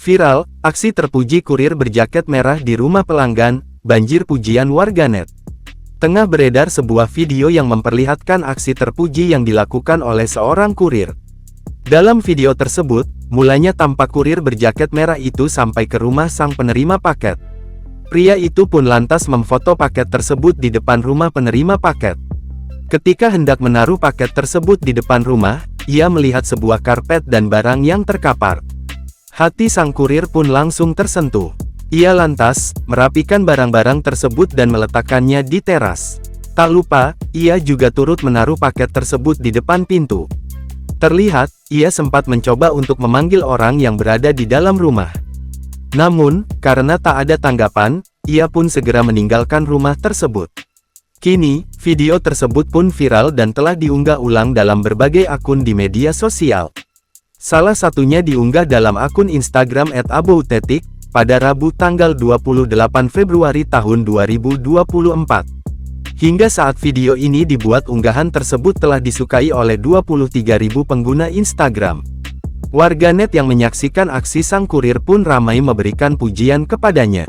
Viral, aksi terpuji kurir berjaket merah di rumah pelanggan, banjir pujian warganet. Tengah beredar sebuah video yang memperlihatkan aksi terpuji yang dilakukan oleh seorang kurir. Dalam video tersebut, mulanya tampak kurir berjaket merah itu sampai ke rumah sang penerima paket. Pria itu pun lantas memfoto paket tersebut di depan rumah penerima paket. Ketika hendak menaruh paket tersebut di depan rumah, ia melihat sebuah karpet dan barang yang terkapar. Hati sang kurir pun langsung tersentuh. Ia lantas merapikan barang-barang tersebut dan meletakkannya di teras. Tak lupa, ia juga turut menaruh paket tersebut di depan pintu. Terlihat, ia sempat mencoba untuk memanggil orang yang berada di dalam rumah. Namun, karena tak ada tanggapan, ia pun segera meninggalkan rumah tersebut. Kini, video tersebut pun viral dan telah diunggah ulang dalam berbagai akun di media sosial. Salah satunya diunggah dalam akun Instagram @aboutetik, pada Rabu tanggal 28 Februari tahun 2024. Hingga saat video ini dibuat, unggahan tersebut telah disukai oleh 23.000 pengguna Instagram. Warganet yang menyaksikan aksi sang kurir pun ramai memberikan pujian kepadanya.